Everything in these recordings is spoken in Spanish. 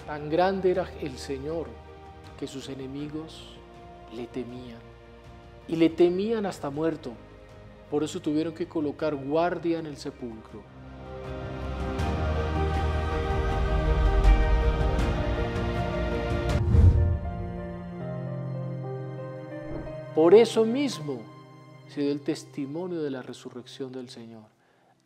Tan grande era el Señor que sus enemigos le temían. Y le temían hasta muerto. Por eso tuvieron que colocar guardia en el sepulcro. Por eso mismo se dio el testimonio de la resurrección del Señor.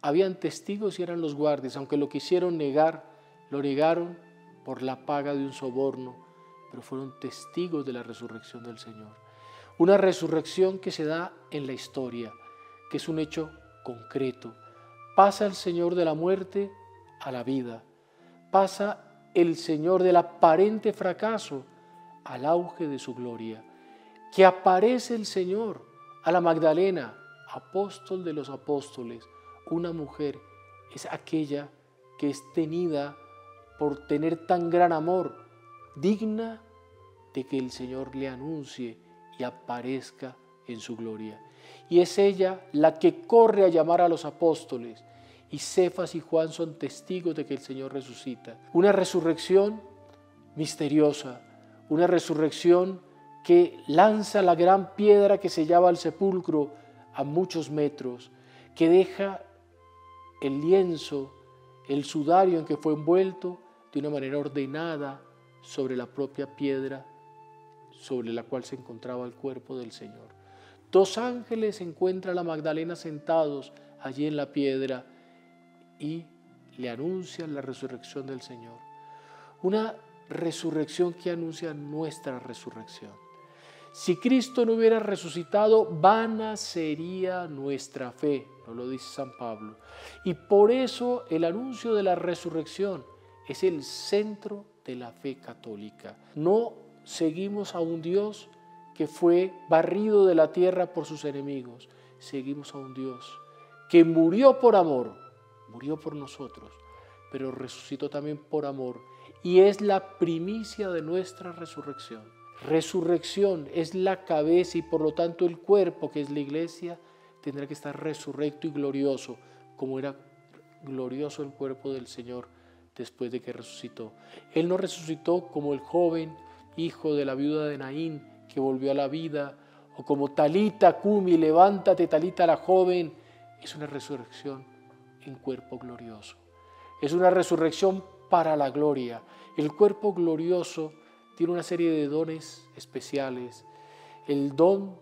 Habían testigos y eran los guardias, aunque lo quisieron negar, lo negaron por la paga de un soborno, pero fueron testigos de la resurrección del Señor. Una resurrección que se da en la historia, que es un hecho concreto. Pasa el Señor de la muerte a la vida. Pasa el Señor del aparente fracaso al auge de su gloria. Que aparece el Señor a la Magdalena, apóstol de los apóstoles. Una mujer es aquella que es tenida por tener tan gran amor, digna de que el Señor le anuncie y aparezca en su gloria. Y es ella la que corre a llamar a los apóstoles, y Cefas y Juan son testigos de que el Señor resucita. Una resurrección misteriosa, una resurrección que lanza la gran piedra que sellaba el sepulcro a muchos metros, que deja el lienzo, el sudario en que fue envuelto de una manera ordenada sobre la propia piedra sobre la cual se encontraba el cuerpo del Señor. Dos ángeles encuentran a la Magdalena sentados allí en la piedra y le anuncian la resurrección del Señor. Una resurrección que anuncia nuestra resurrección. Si Cristo no hubiera resucitado, vana sería nuestra fe, nos lo dice San Pablo. Y por eso el anuncio de la resurrección es el centro de la fe católica. No seguimos a un Dios que fue barrido de la tierra por sus enemigos. Seguimos a un Dios que murió por amor, murió por nosotros, pero resucitó también por amor y es la primicia de nuestra resurrección. Resurrección es la cabeza y por lo tanto el cuerpo, que es la iglesia, tendrá que estar resurrecto y glorioso, como era glorioso el cuerpo del Señor después de que resucitó. Él no resucitó como el joven hijo de la viuda de Naín que volvió a la vida, o como Talita Cumi, levántate Talita la joven. Es una resurrección en cuerpo glorioso. Es una resurrección para la gloria. El cuerpo glorioso tiene una serie de dones especiales. El don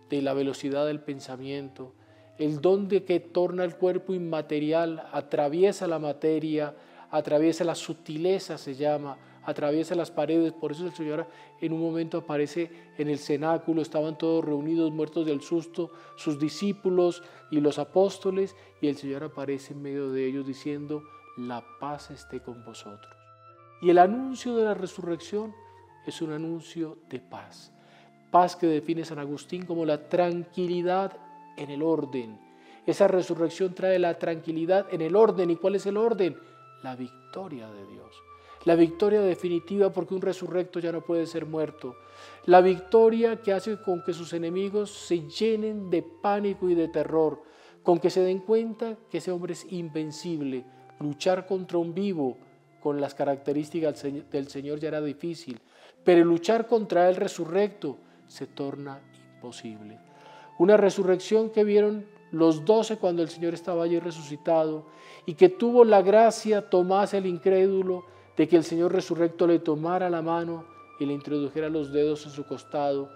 de la velocidad del pensamiento, el don de que torna el cuerpo inmaterial, atraviesa la materia, atraviesa la sutileza, se llama, atraviesa las paredes. Por eso el Señor en un momento aparece en el cenáculo, estaban todos reunidos, muertos del susto, sus discípulos y los apóstoles, y el Señor aparece en medio de ellos diciendo: la paz esté con vosotros. Y el anuncio de la resurrección es un anuncio de paz. Paz que define San Agustín como la tranquilidad en el orden. Esa resurrección trae la tranquilidad en el orden. ¿Y cuál es el orden? La victoria de Dios. La victoria definitiva, porque un resurrecto ya no puede ser muerto. La victoria que hace con que sus enemigos se llenen de pánico y de terror, con que se den cuenta que ese hombre es invencible. Luchar contra un vivo con las características del Señor ya era difícil, pero luchar contra el resurrecto se torna imposible. Una resurrección que vieron los 12 cuando el Señor estaba allí resucitado, y que tuvo la gracia Tomás el incrédulo de que el Señor resurrecto le tomara la mano y le introdujera los dedos en su costado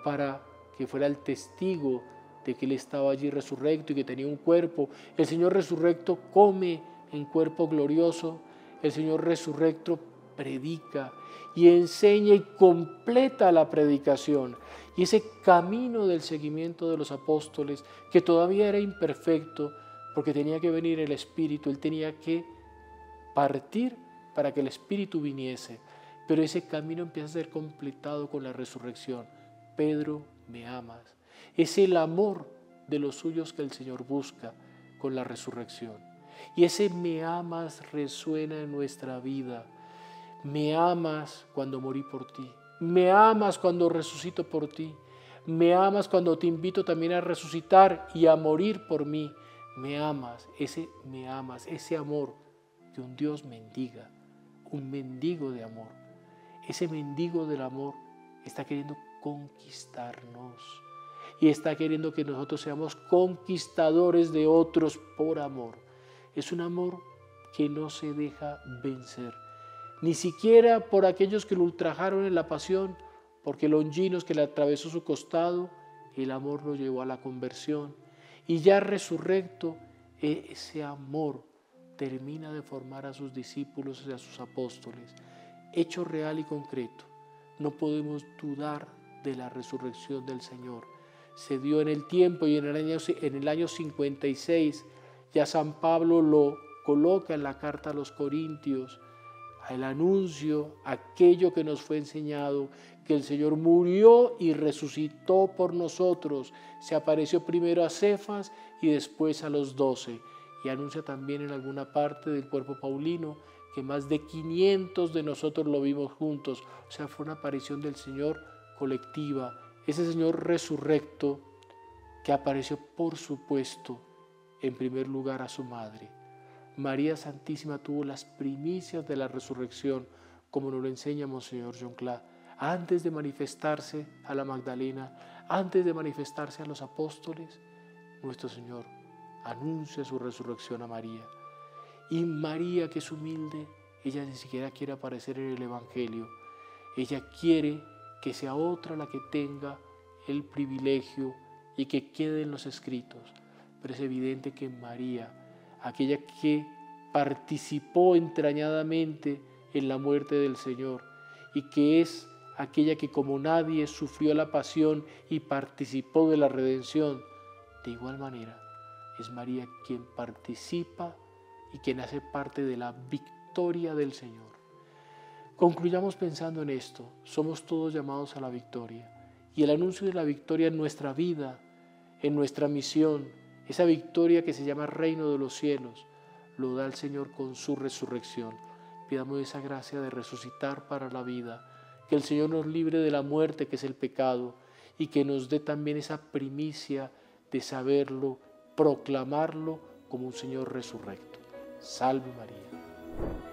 para que fuera el testigo de que Él estaba allí resurrecto y que tenía un cuerpo. El Señor resurrecto come en cuerpo glorioso. El Señor resurrecto predica y enseña y completa la predicación. Y ese camino del seguimiento de los apóstoles, que todavía era imperfecto, porque tenía que venir el Espíritu, Él tenía que partir para que el Espíritu viniese. Pero ese camino empieza a ser completado con la resurrección. Pedro, ¿me amas? Es el amor de los suyos que el Señor busca con la resurrección. Y ese me amas resuena en nuestra vida. Me amas cuando morí por ti. Me amas cuando resucito por ti. Me amas cuando te invito también a resucitar y a morir por mí. Me amas, ese amor que un Dios mendiga, un mendigo de amor. Ese mendigo del amor está queriendo conquistarnos y está queriendo que nosotros seamos conquistadores de otros por amor. Es un amor que no se deja vencer, ni siquiera por aquellos que lo ultrajaron en la pasión, porque Longinos, que le atravesó su costado, el amor lo llevó a la conversión. Y ya resurrecto, ese amor termina de formar a sus discípulos y a sus apóstoles. Hecho real y concreto. No podemos dudar de la resurrección del Señor. Se dio en el tiempo y en el año 56 ya San Pablo lo coloca en la carta a los Corintios, el anuncio, aquello que nos fue enseñado, que el Señor murió y resucitó por nosotros. Se apareció primero a Cefas y después a los 12. Y anuncia también en alguna parte del cuerpo paulino que más de 500 de nosotros lo vimos juntos. O sea, fue una aparición del Señor colectiva. Ese Señor resurrecto que apareció, por supuesto, en primer lugar a su madre. María Santísima tuvo las primicias de la resurrección, como nos lo enseña Monseñor John Cla, antes de manifestarse a la Magdalena, antes de manifestarse a los apóstoles. Nuestro Señor anuncia su resurrección a María. Y María, que es humilde, ella ni siquiera quiere aparecer en el Evangelio. Ella quiere que sea otra la que tenga el privilegio y que quede en los escritos. Pero es evidente que María, aquella que participó entrañadamente en la muerte del Señor y que es aquella que como nadie sufrió la pasión y participó de la redención, de igual manera es María quien participa y quien hace parte de la victoria del Señor. Concluyamos pensando en esto: somos todos llamados a la victoria, y el anuncio de la victoria en nuestra vida, en nuestra misión, esa victoria que se llama Reino de los Cielos, lo da el Señor con su resurrección. Pidamos esa gracia de resucitar para la vida, que el Señor nos libre de la muerte, que es el pecado, y que nos dé también esa primicia de saberlo, proclamarlo como un Señor resurrecto. Salve María.